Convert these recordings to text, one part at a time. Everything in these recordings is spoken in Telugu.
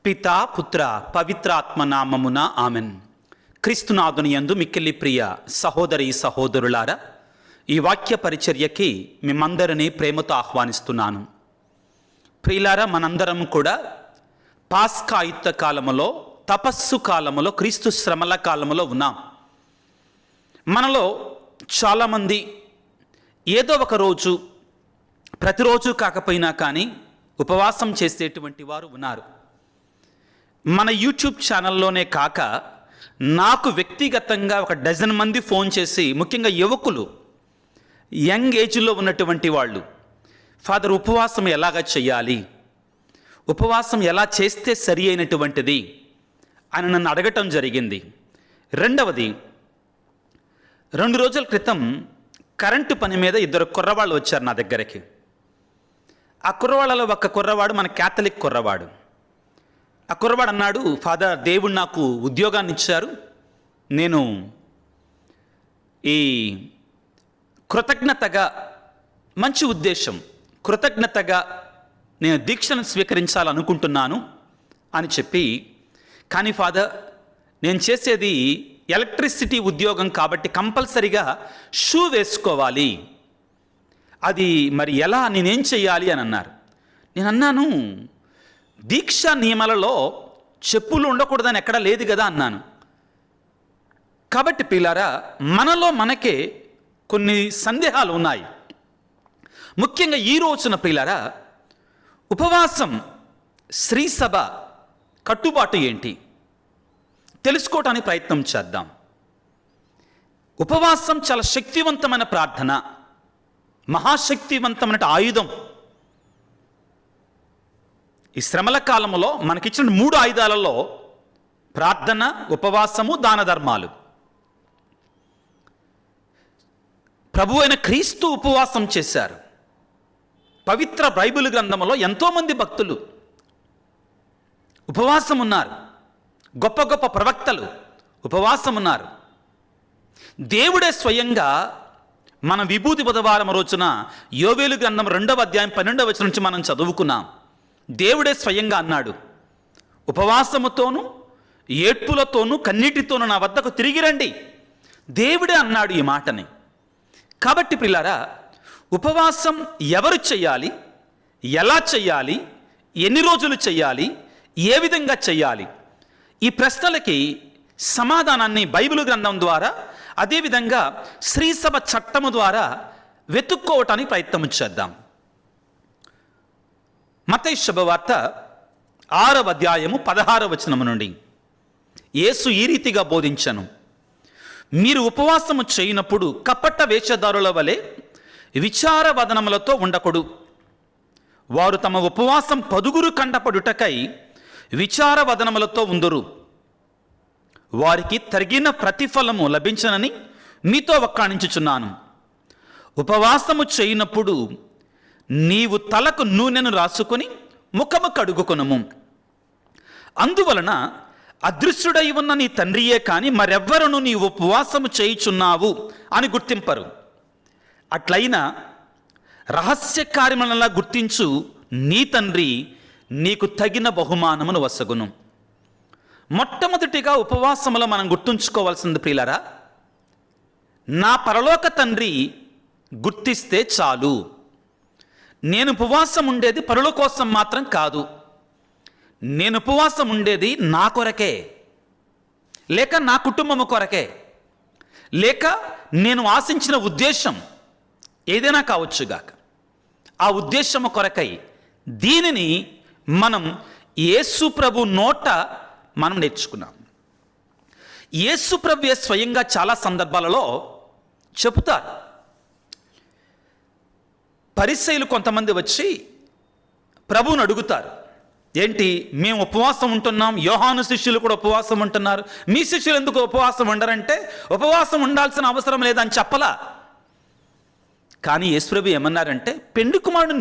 పితా పుత్ర పవిత్రాత్మ నామమున ఆమెన్. క్రీస్తునాథుని యందు మిక్కిలి ప్రియ సహోదరి సహోదరులారా, ఈ వాక్య పరిచర్యకి మిమ్మందరినీ ప్రేమతో ఆహ్వానిస్తున్నాను. ప్రియులారా, మనందరం కూడా పాస్కాయుక్త కాలములో, తపస్సు కాలములో, క్రీస్తు శ్రమల కాలములో ఉన్నాం. మనలో చాలామంది ఏదో ఒక రోజు, ప్రతిరోజు కాకపోయినా కానీ ఉపవాసం చేసేటువంటి వారు ఉన్నారు. మన యూట్యూబ్ ఛానల్లోనే కాక నాకు వ్యక్తిగతంగా ఒక డజన్ మంది ఫోన్ చేసి, ముఖ్యంగా యువకులు, యంగ్ ఏజ్లో ఉన్నటువంటి వాళ్ళు, ఫాదర్ ఉపవాసం ఎలాగ చేయాలి, ఉపవాసం ఎలా చేస్తే సరి అయినటువంటిది అని నన్ను అడగటం జరిగింది. రెండవది, 2 రోజుల క్రితం కరెంటు పని మీద 2 కుర్రవాళ్ళు వచ్చారు నా దగ్గరికి. ఆ కుర్రవాళ్ళలో ఒక కుర్రవాడు మన క్యాథలిక్ కుర్రవాడు. ఆ కుర్రవాడు అన్నాడు, ఫాదర్, దేవుడు నాకు ఉద్యోగాన్ని ఇచ్చారు, నేను ఈ కృతజ్ఞతగా, మంచి ఉద్దేశం, కృతజ్ఞతగా నేను దీక్షను స్వీకరించాలనుకుంటున్నాను అని చెప్పి, కానీ ఫాదర్, నేను చేసేది ఎలక్ట్రిసిటీ ఉద్యోగం కాబట్టి కంపల్సరిగా షూ వేసుకోవాలి, అది మరి ఎలా, నేనేం చెయ్యాలి అని అన్నారు. నేను అన్నాను, దీక్షా నియమాలలో చెప్పులు ఉండకూడదని ఎక్కడా లేదు కదా అన్నాను. కాబట్టి పిల్లారా, మనలో మనకే కొన్ని సందేహాలు ఉన్నాయి. ముఖ్యంగా ఈ రోజున పిల్లారా, ఉపవాసం శ్రీసభ కట్టుబాటు ఏంటి తెలుసుకోవటానికి ప్రయత్నం చేద్దాం. ఉపవాసం చాలా శక్తివంతమైన ప్రార్థన, మహాశక్తివంతమైన ఆయుధం. ఈ శ్రమల కాలంలో మనకిచ్చిన 3 ఆయుధాలలో ప్రార్థన, ఉపవాసము, దాన ధర్మాలు. ప్రభు అయిన క్రీస్తు ఉపవాసం చేశారు. పవిత్ర బైబిల్ గ్రంథంలో ఎంతోమంది భక్తులు ఉపవాసం ఉన్నారు. గొప్ప గొప్ప ప్రవక్తలు ఉపవాసం ఉన్నారు. దేవుడే స్వయంగా మన విభూతి బుధవారం రోజున యోవేలు గ్రంథం 2వ అధ్యాయం 12వ వచనం నుంచి మనం చదువుకున్నాం. దేవుడే స్వయంగా అన్నాడు, ఉపవాసముతోనూ ఏడ్పులతోనూ కన్నీటితోనూ నా వద్దకు తిరిగి రండి. దేవుడే అన్నాడు ఈ మాటని. కాబట్టి పిల్లారా, ఉపవాసం ఎవరు చెయ్యాలి, ఎలా చెయ్యాలి, ఎన్ని రోజులు చెయ్యాలి, ఏ విధంగా చెయ్యాలి, ఈ ప్రశ్నలకి సమాధానాన్ని బైబిల్ గ్రంథం ద్వారా, అదేవిధంగా శ్రీసభ చట్టము ద్వారా వెతుక్కోవటానికి ప్రయత్నం చేద్దాం. మత్తయి శుభవార్త 6వ అధ్యాయము 16వ వచనము నుండి, యేసు ఈ రీతిగా బోధించెను, మీరు ఉపవాసము చేయనప్పుడు కపట వేషధారుల వలె విచారవదనములతో ఉండకూడదు. వారు తమ ఉపవాసం పదుగురు కండపడుటకై విచారవదనములతో ఉందురు. వారికి తగిన ప్రతిఫలము లభించనని మీతో వక్కాణించుచున్నాను. ఉపవాసము చేయనప్పుడు నీవు తలకు నూనెను రాసుకొని ముఖము కడుగుకొనుము. అందువలన అదృశ్యుడై ఉన్న నీ తండ్రియే కాని మరెవ్వరును నీ ఉపవాసము చేయుచున్నావు అని గుర్తింపరు. అట్లయినా రహస్య కార్యములలా గుర్తించు నీ తండ్రి నీకు తగిన బహుమానమును వసగును. మొట్టమొదటిగా ఉపవాసములో మనం గుర్తుంచుకోవాల్సింది ప్రియులారా, నా పరలోక తండ్రి గుర్తిస్తే చాలు. నేను ఉపవాసం ఉండేది పరుల కోసం మాత్రం కాదు, నేను ఉపవాసం ఉండేది నా కొరకే, లేక నా కుటుంబము కొరకే, లేక నేను ఆశించిన ఉద్దేశం ఏదైనా కావచ్చుగాక, ఆ ఉద్దేశము కొరకై దీనిని మనం యేసు ప్రభు నోట మనం నేర్చుకున్నాం. యేసు ప్రభువే స్వయంగా చాలా సందర్భాలలో చెబుతారు. పరిసయ్యులు కొంతమంది వచ్చి ప్రభువుని అడుగుతారు, ఏంటి మేము ఉపవాసం ఉంటున్నాం, యోహాను శిష్యులు కూడా ఉపవాసం ఉంటున్నారు, మీ శిష్యులు ఎందుకు ఉపవాసం ఉండరంటే, ఉపవాసం ఉండాల్సిన అవసరం లేదని చెప్పలా. కానీ యేసుప్రభు ఏమన్నారంటే, పెండ్లి కుమారుడు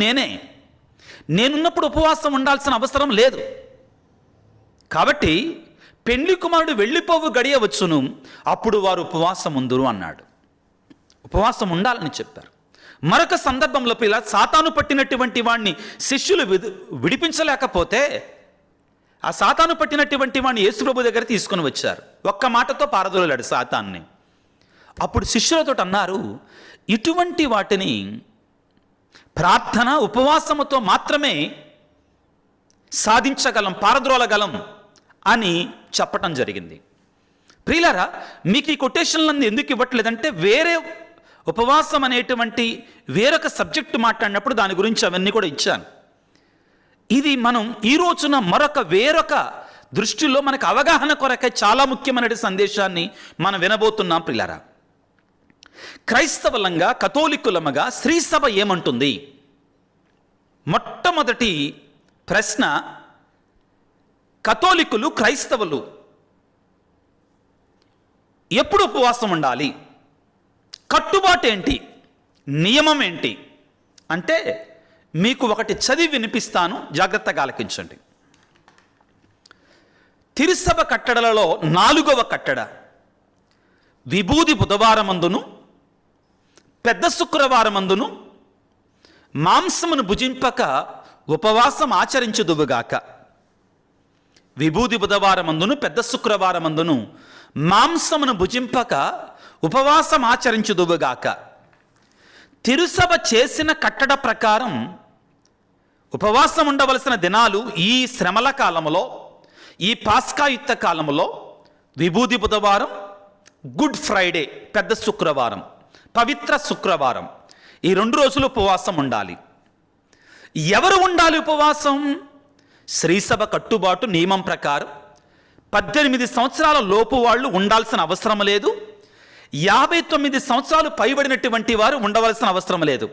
నేనున్నప్పుడు ఉపవాసం ఉండాల్సిన అవసరం లేదు. కాబట్టి పెండ్లి కుమారుడు వెళ్ళిపోవు గడియ వచ్చును, అప్పుడు వారు ఉపవాసం ఉందురు అన్నాడు. ఉపవాసం ఉండాలని చెప్పారు. మరొక సందర్భంలో పిల్ల సాతాను పట్టినటువంటి వాడిని శిష్యులు విడిపించలేకపోతే ఆ సాతాను పట్టినటువంటి వాడిని యేసుప్రభు దగ్గర తీసుకొని వచ్చారు. ఒక్క మాటతో పారదోలాడు సాతాన్ని. అప్పుడు శిష్యులతో అన్నారు, ఇటువంటి వాటిని ప్రార్థన ఉపవాసముతో మాత్రమే సాధించగలం, పారద్రోలగలం అని చెప్పటం జరిగింది. ప్రియులారా, మీకు ఈ కొటేషన్లన్నీ ఎందుకు ఇవ్వట్లేదంటే, వేరే ఉపవాసం అనేటువంటి వేరొక సబ్జెక్టు మాట్లాడినప్పుడు దాని గురించి అవన్నీ కూడా ఇచ్చాను. ఇది మనం ఈ రోజున వేరొక దృష్టిలో మనకు అవగాహన కొరకై చాలా ముఖ్యమైన సందేశాన్ని మనం వినబోతున్నాం. ప్రియులారా, క్రైస్తవులంగా కథోలికులముగా శ్రీ సభ ఏమంటుంది? మొట్టమొదటి ప్రశ్న, కథోలికులు క్రైస్తవులు ఎప్పుడు ఉపవాసం ఉండాలి? కట్టుబాటు ఏంటి? నియమం ఏంటి? అంటే మీకు ఒకటి చదివి వినిపిస్తాను, జాగ్రత్తగా ఆలకించండి. తిరుసభ కట్టడలలో 4వ కట్టడ విభూది బుధవారమందును పెద్ద శుక్రవారమందును మాంసమును భుజింపక ఉపవాసం ఆచరించుదువుగాక. విభూది బుధవారమందును పెద్ద శుక్రవారమందును మాంసమును భుజింపక ఉపవాసం ఆచరించుదువుగాక. తిరుసభ చేసిన కట్టడ ప్రకారం ఉపవాసం ఉండవలసిన దినాలు ఈ శ్రమల కాలంలో, ఈ పాస్కాయుక్త కాలంలో విభూది బుధవారం, గుడ్ ఫ్రైడే, పెద్ద శుక్రవారం, పవిత్ర శుక్రవారం, ఈ 2 రోజులు ఉపవాసం ఉండాలి. ఎవరు ఉండాలి ఉపవాసం? శ్రీసభ కట్టుబాటు నియమం ప్రకారం 18 సంవత్సరాల లోపు వాళ్ళు ఉండాల్సిన అవసరం లేదు. 59 సంవత్సరాలు పైబడినటువంటి వారు ఉండవలసిన అవసరం లేదు.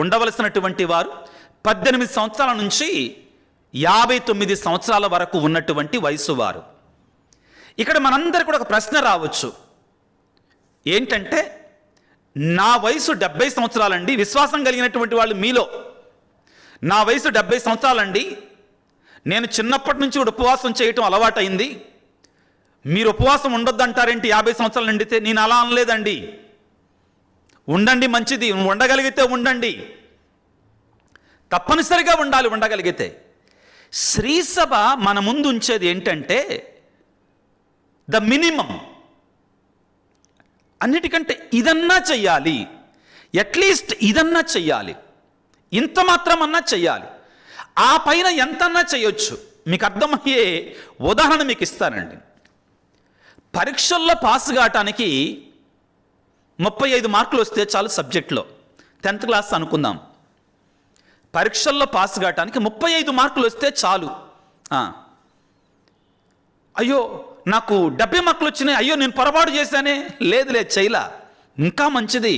ఉండవలసినటువంటి వారు 18 సంవత్సరాల నుంచి 59 సంవత్సరాల వరకు ఉన్నటువంటి వయసు వారు. ఇక్కడ మనందరికీ కూడా ఒక ప్రశ్న రావచ్చు. ఏంటంటే, నా వయసు 70 సంవత్సరాలండి, విశ్వాసం కలిగినటువంటి వాళ్ళు మీలో, నా వయసు 70 సంవత్సరాలండి, నేను చిన్నప్పటి నుంచి కూడా ఉపవాసం చేయటం అలవాటైంది, మీరు ఉపవాసం ఉండొద్దు అంటారేంటి 50 సంవత్సరాలు నిండితే? నేను అలా అనలేదండి. ఉండండి, మంచిది, ఉండగలిగితే ఉండండి, తప్పనిసరిగా ఉండాలి ఉండగలిగితే. శ్రీసభ మన ముందు ఉంచేది ఏంటంటే ద మినిమం. అన్నిటికంటే ఇదన్నా చెయ్యాలి, అట్లీస్ట్ ఇదన్నా చెయ్యాలి, ఇంత మాత్రమన్నా చెయ్యాలి, ఆ పైన ఎంతన్నా చేయొచ్చు. మీకు అర్థమయ్యే ఉదాహరణ మీకు ఇస్తానండి. పరీక్షల్లో పాస్ కావటానికి 35 మార్కులు వస్తే చాలు సబ్జెక్ట్లో, 10th క్లాస్ అనుకుందాం. పరీక్షల్లో పాస్ కావటానికి 35 మార్కులు వస్తే చాలు. అయ్యో నాకు 70 మార్కులు వచ్చినాయి, అయ్యో నేను పొరపాటు చేశానే, లేదు చేయలా, ఇంకా మంచిది.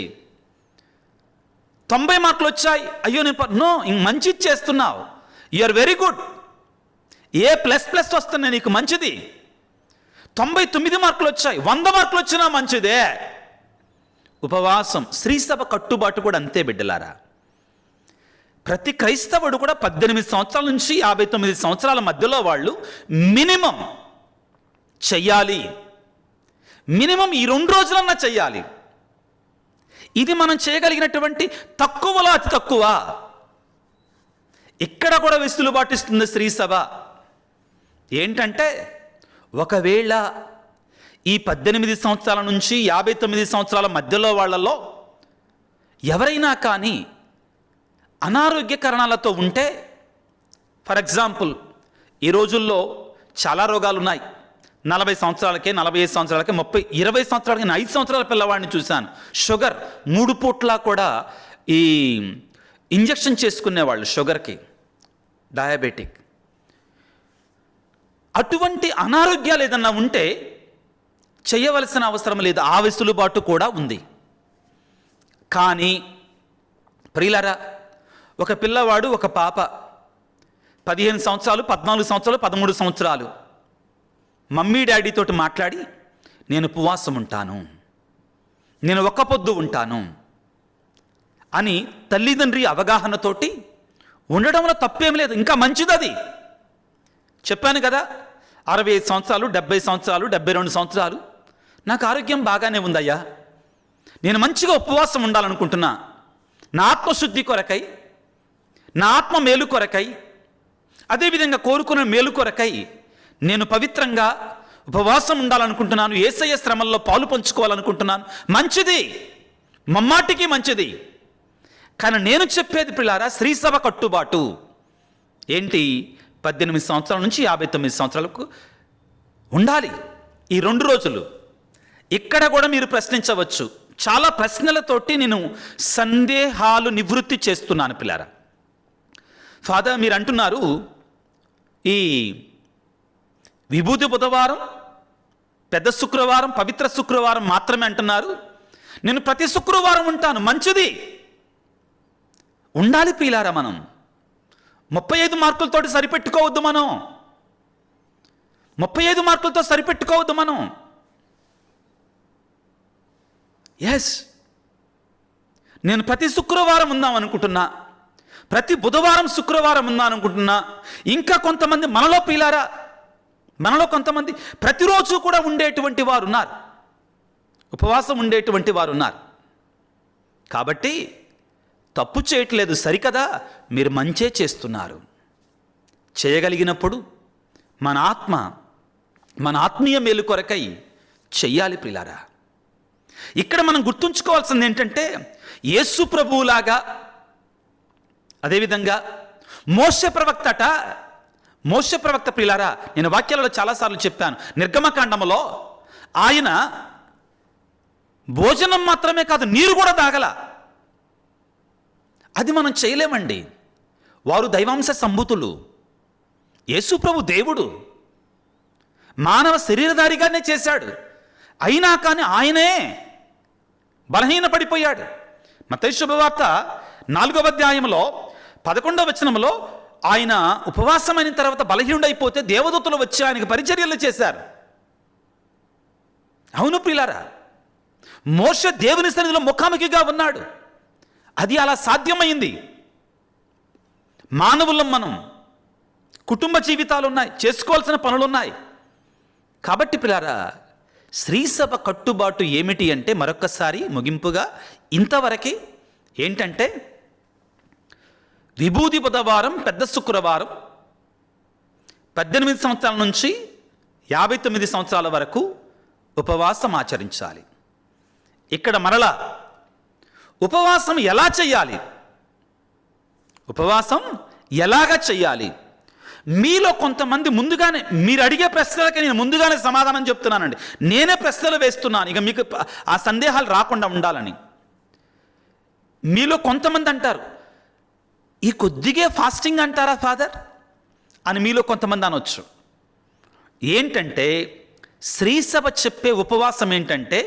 90 మార్కులు వచ్చాయి, అయ్యో నేను మంచి చేస్తున్నావు, you are very good, A++ వస్తున్నాయి, నీకు మంచిది. 99 మార్కులు వచ్చాయి, 100 మార్కులు వచ్చినా మంచిదే. ఉపవాసం, శ్రీసభ కట్టుబాటు కూడా అంతే బిడ్డలారా. ప్రతి క్రైస్తవుడు కూడా 18 సంవత్సరాల నుంచి 59 సంవత్సరాల మధ్యలో వాళ్ళు మినిమం చెయ్యాలి. మినిమం ఈ 2 రోజులన్నా చెయ్యాలి. ఇది మనం చేయగలిగినటువంటి తక్కువలో అతి తక్కువ. ఇక్కడ కూడా వెసులుబాటు ఇస్తుంది శ్రీసభ. ఏంటంటే, ఒకవేళ ఈ 18 సంవత్సరాల నుంచి 59 సంవత్సరాల మధ్యలో వాళ్ళలో ఎవరైనా కానీ అనారోగ్య కారణాలతో ఉంటే, ఫర్ ఎగ్జాంపుల్ ఈ రోజుల్లో చాలా రోగాలు ఉన్నాయి. 40 సంవత్సరాలకే, 45 సంవత్సరాలకే, 30, 20 సంవత్సరాలకి, 5 సంవత్సరాల పిల్లవాడిని చూశాను, షుగర్ 3 పూట్ల కూడా ఈ ఇంజెక్షన్ చేసుకునేవాళ్ళు షుగర్కి, డయాబెటిక్. అటువంటి అనారోగ్యాలు ఏదన్నా ఉంటే చేయవలసిన అవసరం లేదు, ఆ వెసులుబాటు కూడా ఉంది. కానీ ప్రియులారా, ఒక పిల్లవాడు, ఒక పాప 15 సంవత్సరాలు, 14 సంవత్సరాలు, 13 సంవత్సరాలు మమ్మీ డాడీతోటి మాట్లాడి, నేను ఉపవాసం ఉంటాను, నేను ఒక్క పొద్దు ఉంటాను అని తల్లిదండ్రి అవగాహనతోటి ఉండడంలో తప్పేం లేదు, ఇంకా మంచిది అది. చెప్పాను కదా, 65 సంవత్సరాలు, 70 సంవత్సరాలు, 72 సంవత్సరాలు, నాకు ఆరోగ్యం బాగానే ఉందయ్యా, నేను మంచిగా ఉపవాసం ఉండాలనుకుంటున్నా, నా ఆత్మశుద్ధి కొరకై, నా ఆత్మ మేలు కొరకై, అదేవిధంగా కోరుకున్న మేలు కొరకై నేను పవిత్రంగా ఉపవాసం ఉండాలనుకుంటున్నాను, యేసయ్య శ్రమల్లో పాలు పంచుకోవాలనుకుంటున్నాను, మంచిది, మమ్మాటికి మంచిది. కానీ నేను చెప్పేది పిల్లారా, శ్రీసభ కట్టుబాటు ఏంటి? 18 సంవత్సరాల నుంచి 59 సంవత్సరాలకు ఉండాలి ఈ 2 రోజులు. ఇక్కడ కూడా మీరు ప్రశ్నించవచ్చు. చాలా ప్రశ్నలతోటి నేను సందేహాలు నివృత్తి చేస్తున్నాను పిల్లారా. ఫాదర్, మీరు అంటున్నారు ఈ విభూతి బుధవారం, పెద్ద శుక్రవారం, పవిత్ర శుక్రవారం మాత్రమే అంటున్నారు. నేను ప్రతి శుక్రవారం ఉంటాను, మంచిది, ఉండాలి ప్రియులారా. మనం 35 మార్కులతోటి సరిపెట్టుకోవద్దు. మనం 35 మార్కులతో సరిపెట్టుకోవద్దు మనం. ఎస్, నేను ప్రతి శుక్రవారం ఉందాం అనుకుంటున్నా, ప్రతి బుధవారం శుక్రవారం ఉందాం అనుకుంటున్నా. ఇంకా కొంతమంది మనలో ప్రియులారా, మనలో కొంతమంది ప్రతిరోజు కూడా ఉండేటువంటి వారు ఉన్నారు, ఉపవాసం ఉండేటువంటి వారు ఉన్నారు. కాబట్టి తప్పు చేయట్లేదు, సరికదా, మీరు మంచే చేస్తున్నారు. చేయగలిగినప్పుడు మన ఆత్మీయ మేలు కొరకై చెయ్యాలి ప్రియులారా. ఇక్కడ మనం గుర్తుంచుకోవాల్సింది ఏంటంటే, యేసు ప్రభువులాగా, అదేవిధంగా మోషే ప్రవక్త ప్రియులారా, నేను వాక్యాలలో చాలాసార్లు చెప్పాను. నిర్గమకాండములో ఆయన భోజనం మాత్రమే కాదు, నీరు కూడా తాగల. అది మనం చేయలేమండి. వారు దైవాంశ సంభూతులు. యేసు ప్రభు దేవుడు, మానవ శరీరధారిగానే చేశాడు. అయినా కానీ ఆయనే బలహీన పడిపోయాడు. మత్తయి శుభవార్త 4వ అధ్యాయంలో 11వ వచనంలో ఆయన ఉపవాసమైన తర్వాత బలహీనుడైపోతే దేవదూతలు వచ్చి ఆయనకు పరిచర్యలు చేశారు. అవును ప్రియులారా, మోషే దేవుని సన్నిధిలో ముఖాముఖిగా ఉన్నాడు. అది అలా సాధ్యమైంది. మానవులం మనం, కుటుంబ జీవితాలు ఉన్నాయి, చేసుకోవాల్సిన పనులు ఉన్నాయి. కాబట్టి ప్రియులారా, శ్రీసభ కట్టుబాటు ఏమిటి అంటే, మరొక్కసారి ముగింపుగా ఇంతవరకు ఏంటంటే, విభూతి బుధవారం, పెద్ద శుక్రవారం 18 సంవత్సరాల నుంచి 59 సంవత్సరాల వరకు ఉపవాసం ఆచరించాలి. ఇక్కడ మరలా ఉపవాసం ఎలా చేయాలి, ఉపవాసం ఎలాగ చేయాలి? మీలో కొంతమంది ముందుగానే, మీరు అడిగే ప్రశ్నలకి నేను ముందుగానే సమాధానం చెప్తున్నానండి. నేనే ప్రశ్నలు వేస్తున్నాను, ఇక మీకు ఆ సందేహాలు రాకుండా ఉండాలని. మీలో కొంతమంది అంటారు, ఈ కొద్దిగే ఫాస్టింగ్ అంటారా ఫాదర్ అని మీలో కొంతమంది అనొచ్చు. ఏంటంటే, శ్రీసభ చెప్పే ఉపవాసం ఏంటంటే,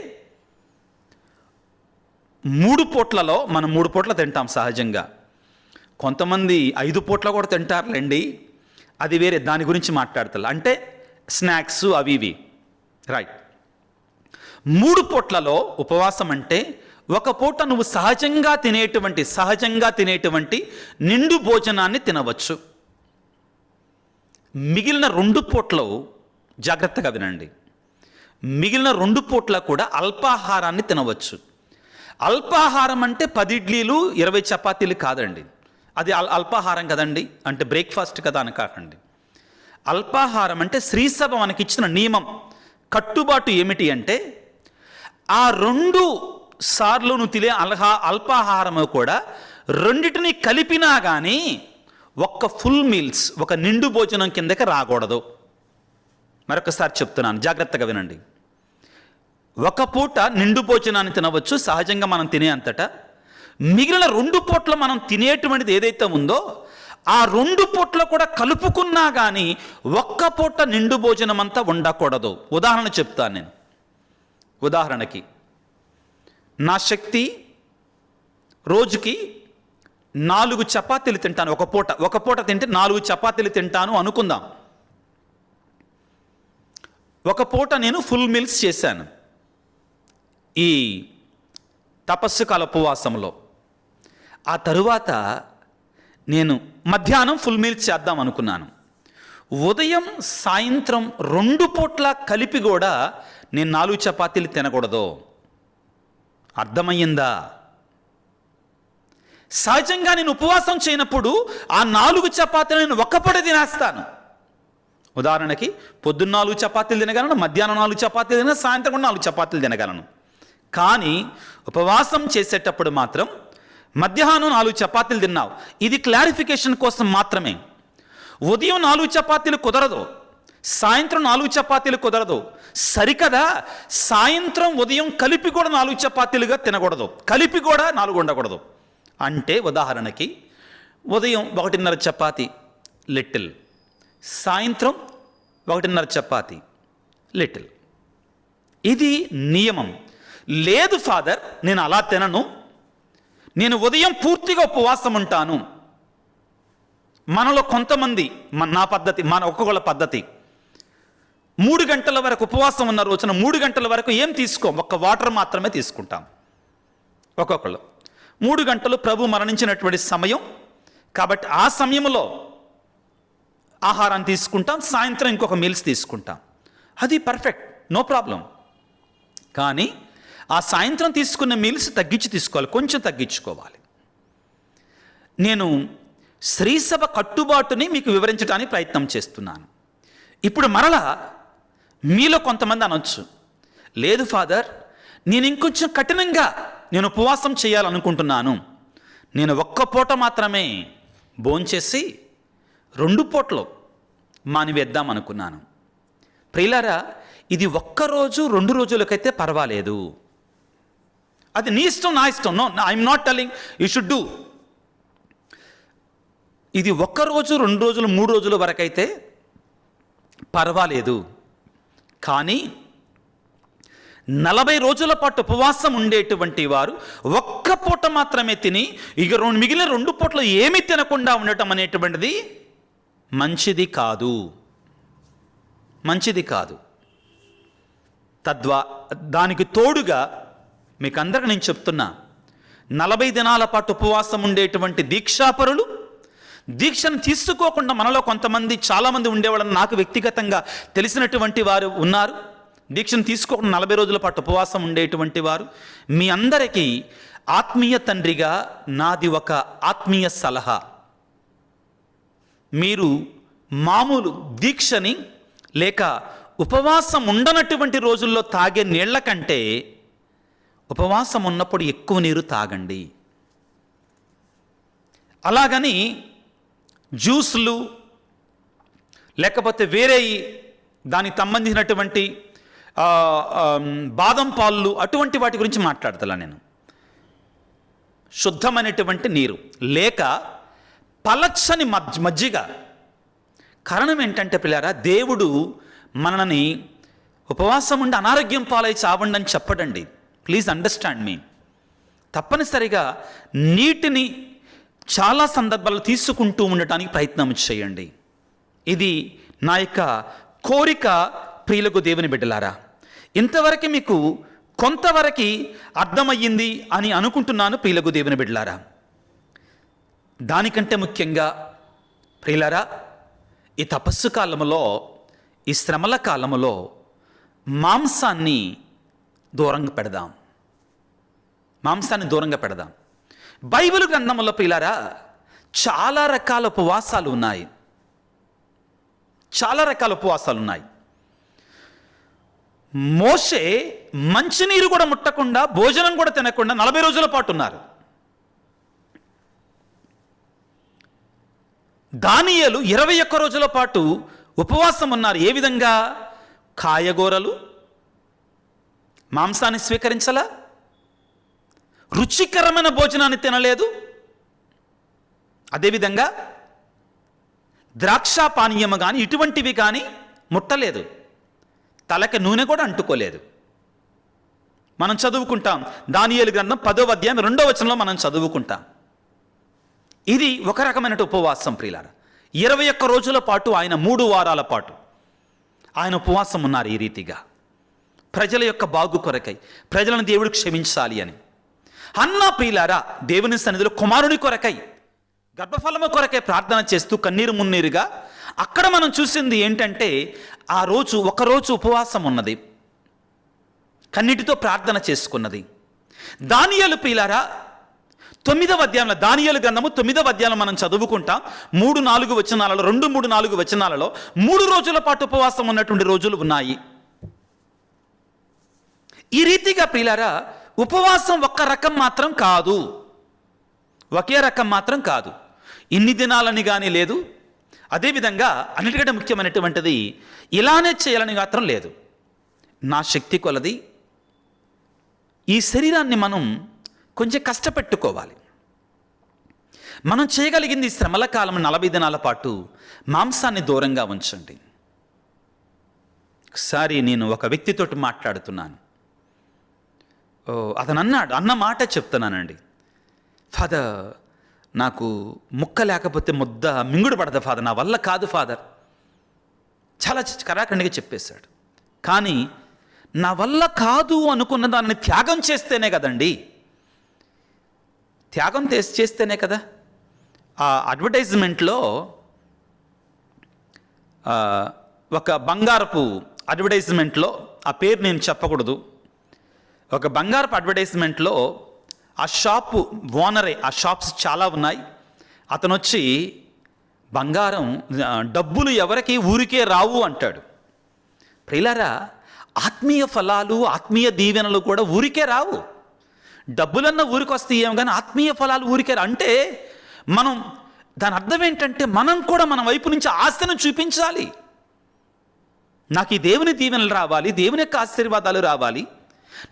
3 పూట్లలో మనం 3 పూట్ల తింటాం సహజంగా. కొంతమంది 5 పూట్ల కూడా తింటారులేండి, అది వేరే, దాని గురించి మాట్లాడతారు. అంటే స్నాక్స్ అవి ఇవి, రైట్. 3 పూట్లలో ఉపవాసం అంటే, ఒక పూట నువ్వు సహజంగా తినేటువంటి నిండు భోజనాన్ని తినవచ్చు. మిగిలిన 2 పూట్లు జాగ్రత్తగా వినండి, మిగిలిన 2 పూట్ల కూడా అల్పాహారాన్ని తినవచ్చు. అల్పాహారం అంటే 10 ఇడ్లీలు 20 చపాతీలు కాదండి, అది అల్పాహారం కదండి, అంటే బ్రేక్ఫాస్ట్ కదా అని కాకండి. అల్పాహారం అంటే శ్రీసభ మనకిచ్చిన నియమం, కట్టుబాటు ఏమిటి అంటే, ఆ 2 సార్లు నువ్వు తినే అల్పాహారము కూడా రెండిటిని కలిపినా కానీ ఒక్క ఫుల్ మీల్స్, ఒక నిండు భోజనం కిందకి రాకూడదు. మరొకసారి చెప్తున్నాను, జాగ్రత్తగా వినండి. ఒక పూట నిండు భోజనాన్ని తినవచ్చు సహజంగా మనం తినే అంతటా. మిగిలిన 2 పూట్ల మనం తినేటువంటిది ఏదైతే ఉందో, ఆ 2 పూట్ల కూడా కలుపుకున్నా కానీ ఒక్క పూట నిండు భోజనం అంతా ఉండకూడదు. ఉదాహరణ చెప్తాను నేను. ఉదాహరణకి, నా శక్తి రోజుకి 4 చపాతీలు తింటాను. ఒక పూట తింటే 4 చపాతీలు తింటాను అనుకుందాం. ఒక పూట నేను ఫుల్ మీల్స్ చేశాను ఈ తపస్సు కాల ఉపవాసంలో. ఆ తరువాత నేను మధ్యాహ్నం ఫుల్ మీల్స్ చేద్దాం అనుకున్నాను. ఉదయం సాయంత్రం 2 పూట్ల కలిపి కూడా నేను 4 చపాతీలు తినకూడదు. అర్థమయ్యిందా? సహజంగా నేను ఉపవాసం చేయనప్పుడు ఆ 4 చపాతీలు నేను ఒక్క పూట తినేస్తాను. ఉదాహరణకి పొద్దున్న 4 చపాతీలు తినగలను, మధ్యాహ్నం 4 చపాతీలు తినగలను, సాయంత్రం కూడా 4 చపాతీలు తినగలను. కానీ ఉపవాసం చేసేటప్పుడు మాత్రం మధ్యాహ్నం 4 చపాతీలు తిన్నావు. ఇది క్లారిఫికేషన్ కోసం మాత్రమే. ఉదయం 4 చపాతీలు కుదరదు, సాయంత్రం 4 చపాతీలు కుదరదు. సరికదా, సాయంత్రం ఉదయం కలిపి కూడా 4 చపాతీలుగా తినకూడదు, కలిపి కూడా 4 ఉండకూడదు. అంటే ఉదాహరణకి ఉదయం 1.5 చపాతీ లిటిల్, సాయంత్రం 1.5 చపాతీ లిటిల్. ఇది నియమం. లేదు ఫాదర్, నేను అలా తినను, నేను ఉదయం పూర్తిగా ఉపవాసం ఉంటాను. మనలో కొంతమంది, నా పద్ధతి, మన ఒక్కొక్కళ్ళ పద్ధతి, 3 గంటల వరకు ఉపవాసం ఉన్న రోజున 3 గంటల వరకు ఏం తీసుకోం, ఒక్క వాటర్ మాత్రమే తీసుకుంటాం. ఒక్కొక్కళ్ళు 3 గంటలు ప్రభు మరణించినటువంటి సమయం కాబట్టి ఆ సమయంలో ఆహారాన్ని తీసుకుంటాం, సాయంత్రం ఇంకొక మీల్స్ తీసుకుంటాం. అది పర్ఫెక్ట్, నో ప్రాబ్లం. కానీ ఆ సాయంత్రం తీసుకున్న మీల్స్ తగ్గించి తీసుకోవాలి, కొంచెం తగ్గించుకోవాలి. నేను శ్రీసభ కట్టుబాటుని మీకు వివరించడానికి ప్రయత్నం చేస్తున్నాను. ఇప్పుడు మరలా మీలో కొంతమంది అనొచ్చు, లేదు ఫాదర్, నేను ఇంకొంచెం కఠినంగా నేను ఉపవాసం చేయాలనుకుంటున్నాను, నేను ఒక్క పూట మాత్రమే భోంచేసి 2 పూటలు మానివేద్దాం అనుకున్నాను. ప్రియులారా, ఇది ఒక్కరోజు 2 రోజులకైతే పర్వాలేదు, అది నీ ఇష్టం, నా ఇష్టం. No, I'm not telling you should do. ఇది 1 రోజు 2 రోజులు 3 రోజుల వరకైతే పర్వాలేదు. కానీ 40 రోజుల పాటు ఉపవాసం ఉండేటువంటి వారు ఒక్క పూట మాత్రమే తిని ఇక మిగిలిన 2 పూటలు ఏమీ తినకుండా ఉండటం అనేటువంటిది మంచిది కాదు, మంచిది కాదు. దానికి తోడుగా మీకు అందరికి నేను చెప్తున్నా, 40 దినాల పాటు ఉపవాసం ఉండేటువంటి దీక్షాపరులు, దీక్షను తీసుకోకుండా మనలో కొంతమంది, చాలామంది ఉండేవాళ్ళని నాకు వ్యక్తిగతంగా తెలిసినటువంటి వారు ఉన్నారు. దీక్షను తీసుకోకుండా 40 రోజుల పాటు ఉపవాసం ఉండేటువంటి వారు. మీ అందరికీ ఆత్మీయ తండ్రిగా నాది ఒక ఆత్మీయ సలహా. మీరు మామూలు దీక్షని లేక ఉపవాసం ఉండనటువంటి రోజుల్లో తాగే నీళ్ల కంటే ఉపవాసం ఉన్నప్పుడు ఎక్కువ నీరు తాగండి. అలాగని జ్యూస్లు లేకపోతే వేరే దానికి సంబంధించినటువంటి బాదం పాలు అటువంటి వాటి గురించి మాట్లాడతలా నేను. శుద్ధమైనటువంటి నీరు లేక పలచని మజ్జిగ. కారణం ఏంటంటే పిల్లారా, దేవుడు మనని ఉపవాసం ఉండి అనారోగ్యం పాలై చావండి అని చెప్పడండి. ప్లీజ్ అండర్స్టాండ్ మీ. తప్పనిసరిగా నీటిని చాలా సందర్భాలు తీసుకుంటూ ఉండటానికి ప్రయత్నం చేయండి. ఇది నా యొక్క కోరిక ప్రియులకు దేవుని బిడ్డలారా. ఇంతవరకు మీకు కొంతవరకు అర్థమయ్యింది అని అనుకుంటున్నాను ప్రియులకు దేవుని బిడ్డలారా. దానికంటే ముఖ్యంగా ప్రియులారా, ఈ తపస్సు కాలంలో, ఈ శ్రమల కాలంలో మాంసాన్ని దూరంగా పెడదాం, మాంసాన్ని దూరంగా పెడదాం. బైబిల్ గ్రంథంలో ప్రియులారా చాలా రకాల ఉపవాసాలు ఉన్నాయి, చాలా రకాల ఉపవాసాలు ఉన్నాయి. మోషే మంచినీరు కూడా ముట్టకుండా, భోజనం కూడా తినకుండా 40 రోజుల పాటు ఉన్నారు. దానియేలు 21 రోజుల పాటు ఉపవాసం ఉన్నారు. ఏ విధంగా? కాయగూరలు, మాంసాన్ని స్వీకరించలా, రుచికరమైన భోజనాన్ని తినలేదు. అదేవిధంగా ద్రాక్ష పానీయము కానీ ఇటువంటివి కానీ ముట్టలేదు. తలకి నూనె కూడా అంటుకోలేదు. మనం చదువుకుంటాం, దానియేలు గ్రంథం 10వ అధ్యాయం 2వ వచనంలో మనం చదువుకుంటాం. ఇది ఒక రకమైన ఉపవాసం ప్రియులారా. 21 రోజుల పాటు ఆయన 3 వారాల పాటు ఆయన ఉపవాసం ఉన్నారు. ఈ రీతిగా ప్రజల యొక్క బాగు కొరకై, ప్రజలను దేవుడు క్షమించాలి అని. అన్నా ప్రియులారా, దేవుని సన్నిధిలో కుమారుని కొరకై, గర్భఫలము కొరకై ప్రార్థన చేస్తూ కన్నీరు మున్నీరుగా అక్కడ మనం చూసింది ఏంటంటే, ఆ రోజు ఒకరోజు ఉపవాసం ఉన్నది, కన్నీటితో ప్రార్థన చేసుకున్నది. దానియేలు ప్రియులారా 9వ అధ్యాయంలో, దానియేలు గ్రంథము 9వ అధ్యాయంలో మనం చదువుకుంటాం. 3-4 వచనాలలో, 2-3-4 వచనాలలో 3 రోజుల పాటు ఉపవాసం ఉన్నటువంటి రోజులు ఉన్నాయి. ఈ రీతిగా ప్రియులారా, ఉపవాసం ఒక్క రకం మాత్రం కాదు, ఒకే రకం మాత్రం కాదు. ఇన్ని దినాలని కానీ లేదు. అదేవిధంగా అన్నిటికంటే ముఖ్యమైనటువంటిది ఇలానే చేయాలని మాత్రం లేదు. నా శక్తి కొలది ఈ శరీరాన్ని మనం కొంచెం కష్టపెట్టుకోవాలి. మనం చేయగలిగింది ఈ శ్రమల కాలం 40 దినాల పాటు మాంసాన్ని దూరంగా ఉంచండి. ఒకసారి నేను ఒక వ్యక్తితోటి మాట్లాడుతున్నాను. అతను అన్న మాట చెప్తున్నానండి. ఫాదర్, నాకు ముక్క లేకపోతే ముద్ద మింగుడు పడదు ఫాదర్, నా వల్ల కాదు ఫాదర్, చాలా కరాఖండిగా చెప్పేశాడు. కానీ నా వల్ల కాదు అనుకున్న దానిని త్యాగం చేస్తేనే కదండి, త్యాగం చేస్తేనే కదా. ఆ అడ్వర్టైజ్మెంట్లో ఒక బంగారపు అడ్వర్టైజ్మెంట్లో, ఆ పేరు నేను చెప్పకూడదు, ఒక బంగారపు అడ్వర్టైజ్మెంట్లో ఆ షాపు ఓనరే, ఆ షాప్స్ చాలా ఉన్నాయి, అతను వచ్చి బంగారం డబ్బులు ఎవరికి ఊరికే రావు అంటాడు. ప్రియులారా, ఆత్మీయ ఫలాలు, ఆత్మీయ దీవెనలు కూడా ఊరికే రావు. డబ్బులన్న ఊరికి వస్తే ఏం, కానీ ఆత్మీయ ఫలాలు ఊరికే అంటే మనం దాని అర్థం ఏంటంటే మనం కూడా మన వైపు నుంచి ఆశను చూపించాలి. నాకు ఈ దేవుని దీవెనలు రావాలి, దేవుని యొక్క ఆశీర్వాదాలు రావాలి,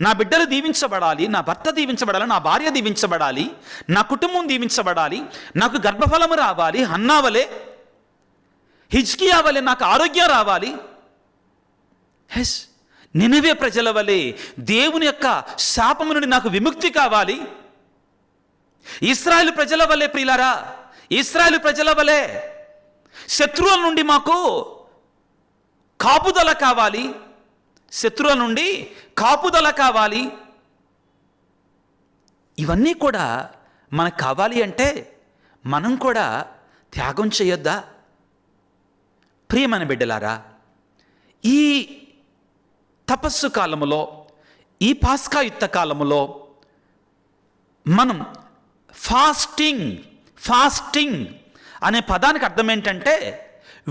నా బిడ్డలు దీవించబడాలి, నా భర్త దీవించబడాలి, నా భార్య దీవించబడాలి, నా కుటుంబం దీవించబడాలి, నాకు గర్భఫలము రావాలి, హన్నావలే హిజ్కియా వలె నాకు ఆరోగ్యం రావాలి, నినవే ప్రజల వలె దేవుని యొక్క శాపము నుండి నాకు విముక్తి కావాలి, ఇశ్రాయేలు ప్రజల వలె ప్రియులారా, ఇశ్రాయేలు ప్రజల వలె శత్రువుల నుండి మాకు కాపుదల కావాలి, శత్రువుల నుండి కాపుదల కావాలి. ఇవన్నీ కూడా మనకు కావాలి అంటే మనం కూడా త్యాగం చేయొద్దా? ప్రియమైన బిడ్డలారా, ఈ తపస్సు కాలములో, ఈ పాస్కా యుద్ధ కాలములో మనం ఫాస్టింగ్ అనే పదానికి అర్థం ఏంటంటే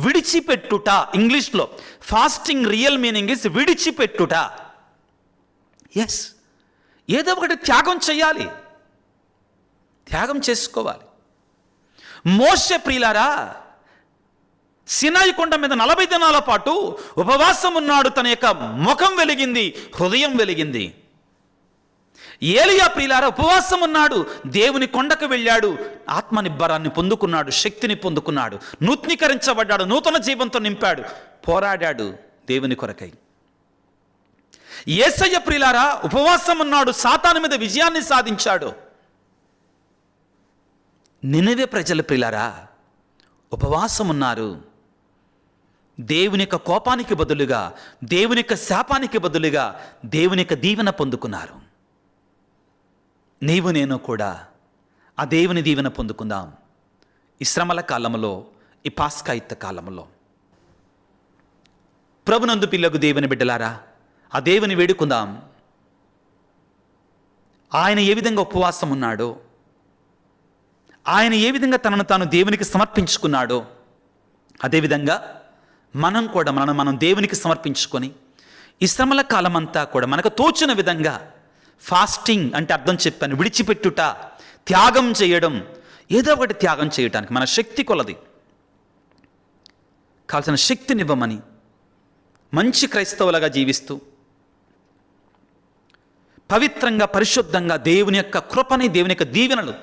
విడిచిపెట్టుట. ఇంగ్లీష్లో ఫాస్టింగ్ రియల్ మీనింగ్ ఇస్ విడిచిపెట్టుట. ఎస్, ఏదో ఒకటి త్యాగం చేయాలి, త్యాగం చేసుకోవాలి. మోషే ప్రియులారా సినాయి కొండ మీద 40 దినాల పాటు ఉపవాసం ఉన్నాడు. తన యొక్క ముఖం వెలిగింది, హృదయం వెలిగింది. ఏలియా ప్రియులారా ఉపవాసం ఉన్నాడు, దేవుని కొండకు వెళ్ళాడు, ఆత్మనిబ్బరాన్ని పొందుకున్నాడు, శక్తిని పొందుకున్నాడు, నూతనీకరించబడ్డాడు, నూతన జీవంతో నింపాడు, పోరాడాడు దేవుని కొరకై. యేసయ్య ప్రియులారా ఉపవాసం ఉన్నాడు, సాతాను మీద విజయాన్ని సాధించాడు. నినవే ప్రజల ప్రియులారా ఉపవాసం ఉన్నారు, దేవుని యొక్క కోపానికి బదులుగా, దేవుని యొక్క శాపానికి బదులుగా దేవుని యొక్క దీవెన పొందుకున్నారు. నీవు నేను కూడా ఆ దేవుని దీవెన పొందుకుందాం ఈ శ్రమల కాలంలో, ఈ పాస్కా యుద్ధ కాలంలో. ప్రభునందు పిల్లకు దేవుని బిడ్డలారా, ఆ దేవుని వేడుకుందాం. ఆయన ఏ విధంగా ఉపవాసం ఉన్నాడో, ఆయన ఏ విధంగా తనను తాను దేవునికి సమర్పించుకున్నాడో, అదేవిధంగా మనం కూడా మనం దేవునికి సమర్పించుకొని ఈ శ్రమల కాలం అంతా కూడా మనకు తోచిన విధంగా ఫాస్టింగ్ అంటే అర్థం చెప్పాను, విడిచిపెట్టుట, త్యాగం చేయడం, ఏదో ఒకటి త్యాగం చేయడానికి మన శక్తి కొలది కావాల్సిన శక్తినివ్వమని మంచి క్రైస్తవులుగా జీవిస్తూ పవిత్రంగా, పరిశుద్ధంగా దేవుని యొక్క కృపని, దేవుని యొక్క దీవెనలు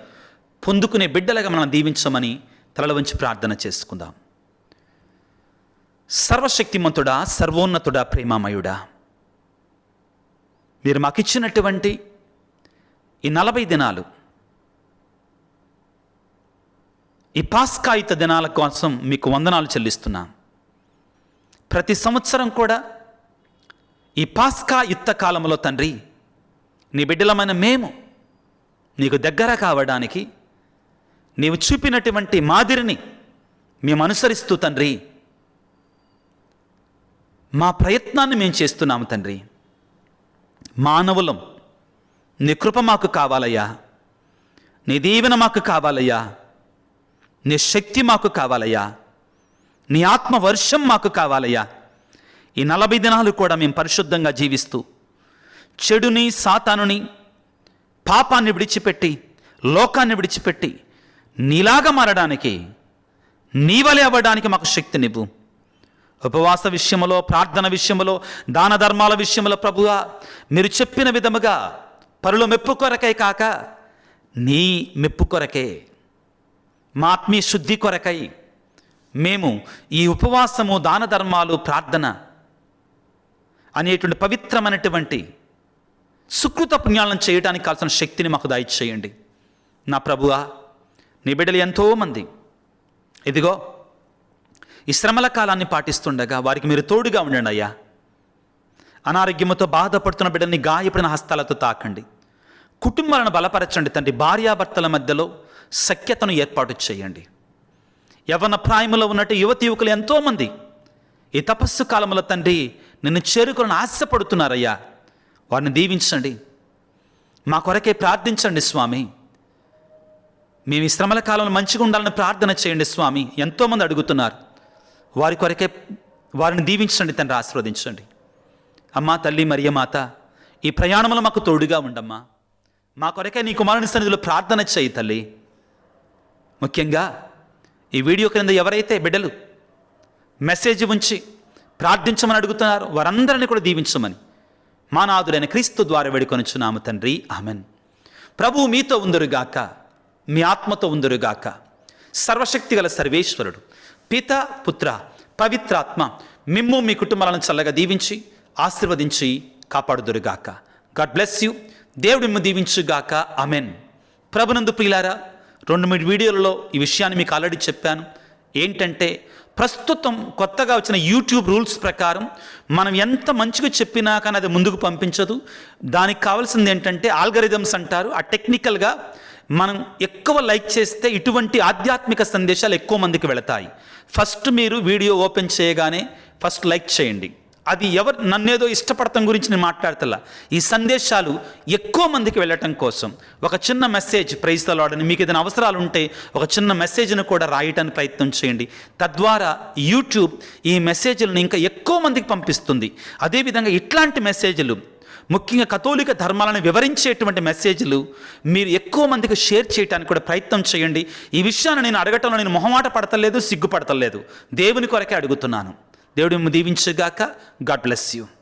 పొందుకునే బిడ్డలుగా మనం దీవించమని తలల వంచి ప్రార్థన చేసుకుందాం. సర్వశక్తిమంతుడా, సర్వోన్నతుడా, ప్రేమామయుడా, మీరు మాకు ఇచ్చినటువంటి ఈ 40 దినాలు, ఈ పాస్కా యుద్ధ దినాల కోసం మీకు వందనాలు చెల్లిస్తున్నాం. ప్రతి సంవత్సరం కూడా ఈ పాస్కా యుద్ధ కాలంలో తండ్రి, నీ బిడ్డలమైన మేము నీకు దగ్గర కావడానికి నీవు చూపినటువంటి మాదిరిని మేము అనుసరిస్తూ తండ్రి మా ప్రయత్నాన్ని మేము చేస్తున్నాము తండ్రి. మానవులం, నీ కృప మాకు కావాలయ్యా. నీ దీవెన మాకు కావాలయ్యా, నీ శక్తి మాకు కావాలయ్యా, నీ ఆత్మ వర్షం మాకు కావాలయ్యా. ఈ 40 దినాలు కూడా మేము పరిశుద్ధంగా జీవిస్తూ చెడుని, సాతానుని, పాపాన్ని విడిచిపెట్టి, లోకాన్ని విడిచిపెట్టి నీలాగా మారడానికి, నీవలే అవ్వడానికి మాకు శక్తినివ్వు. ఉపవాస విషయంలో, ప్రార్థన విషయంలో, దాన ధర్మాల విషయంలో ప్రభువా, మీరు చెప్పిన విధముగా పరుల మెప్పు కొరకై కాక నీ మెప్పు కొరకే, మా ఆత్మీయ శుద్ధి కొరకై మేము ఈ ఉపవాసము, దాన ధర్మాలు, ప్రార్థన అనేటువంటి పవిత్రమైనటువంటి సుకృత పుణ్యాలను చేయడానికి కావాల్సిన శక్తిని మాకు దయచేయండి. నా ప్రభువా, నీ బిడ్డలు ఎంతోమంది ఇదిగో ఈ శ్రమల కాలాన్ని పాటిస్తుండగా వారికి మీరు తోడుగా ఉండండి అయ్యా. అనారోగ్యముతో బాధపడుతున్న బిడ్డల్ని గాయపడిన హస్తాలతో తాకండి. కుటుంబాలను బలపరచండి తండ్రి. భార్యాభర్తల మధ్యలో సఖ్యతను ఏర్పాటు చేయండి. యవ్వన ప్రాయములో ఉన్నట్టు యువతి యువకులు ఎంతోమంది ఈ తపస్సు కాలంలో తండ్రి నిన్ను చేరుకోవాలని ఆశపడుతున్నారయ్యా. వారిని దీవించండి, మా కొరకే ప్రార్థించండి స్వామి. మేము ఈ శ్రమల కాలంలో మంచిగా ఉండాలని ప్రార్థన చేయండి స్వామి. ఎంతోమంది అడుగుతున్నారు, వారి కొరకే వారిని దీవించండి తండ్రి, ఆశీర్వదించండి. అమ్మా తల్లి మరియ మాత, ఈ ప్రయాణంలో మాకు తోడుగా ఉండమ్మా. మా కొరకే నీ కుమారుని సన్నిధిలో ప్రార్థన చేయి తల్లి. ముఖ్యంగా ఈ వీడియో క్రింద ఎవరైతే బిడ్డలు మెసేజ్ ఉంచి ప్రార్థించమని అడుగుతున్నారో వారందరినీ కూడా దీవించమని మా నాథుడైన క్రీస్తు ద్వారా వేడుకొనుచున్నాము తండ్రి, ఆమెన్. ప్రభువు మీతో ఉందరుగాక, మీ ఆత్మతో ఉందరుగాక. సర్వశక్తి గల సర్వేశ్వరుడు పిత, పుత్ర, పవిత్రాత్మ మిమ్ము మీ కుటుంబాలను చల్లగా దీవించి ఆశీర్వదించి కాపాడుదురుగాక. God bless you. దేవుడు మిమ్ము దీవించుగాక. ఆమెన్. ప్రభునందు ప్రియులారా, 2-3 వీడియోలలో ఈ విషయాన్ని మీకు ఆల్రెడీ చెప్పాను. ఏంటంటే ప్రస్తుతం కొత్తగా వచ్చిన యూట్యూబ్ రూల్స్ ప్రకారం మనం ఎంత మంచిగా చెప్పినా కానీ అది ముందుకు పంపించదు. దానికి కావాల్సింది ఏంటంటే ఆల్గరిథమ్స్ అంటారు. ఆ టెక్నికల్గా మనం ఎక్కువ లైక్ చేస్తే ఇటువంటి ఆధ్యాత్మిక సందేశాలు ఎక్కువ మందికి వెళతాయి. ఫస్ట్ మీరు వీడియో ఓపెన్ చేయగానే ఫస్ట్ లైక్ చేయండి. అది నన్నేదో ఇష్టపడటం గురించి నేను మాట్లాడతలా. ఈ సందేశాలు ఎక్కువ మందికి వెళ్ళటం కోసం ఒక చిన్న మెసేజ్, ప్రైజ్ ది లార్డ్ అని, మీకు ఏదైనా అవసరాలు ఉంటే ఒక చిన్న మెసేజ్ను కూడా రాయటానికి ప్రయత్నం చేయండి. తద్వారా యూట్యూబ్ ఈ మెసేజ్లను ఇంకా ఎక్కువ మందికి పంపిస్తుంది. అదేవిధంగా ఇట్లాంటి మెసేజ్లు, ముఖ్యంగా కథోలిక ధర్మాలను వివరించేటువంటి మెసేజ్లు మీరు ఎక్కువ మందికి షేర్ చేయడానికి కూడా ప్రయత్నం చేయండి. ఈ విషయాన్ని నేను అడగటంలో నేను మొహమాట పడతలేదు, సిగ్గుపడతలేదు. దేవుని కొరకే అడుగుతున్నాను. దేవుడు మిమ్మల్ని దీవించుగాక. God bless you.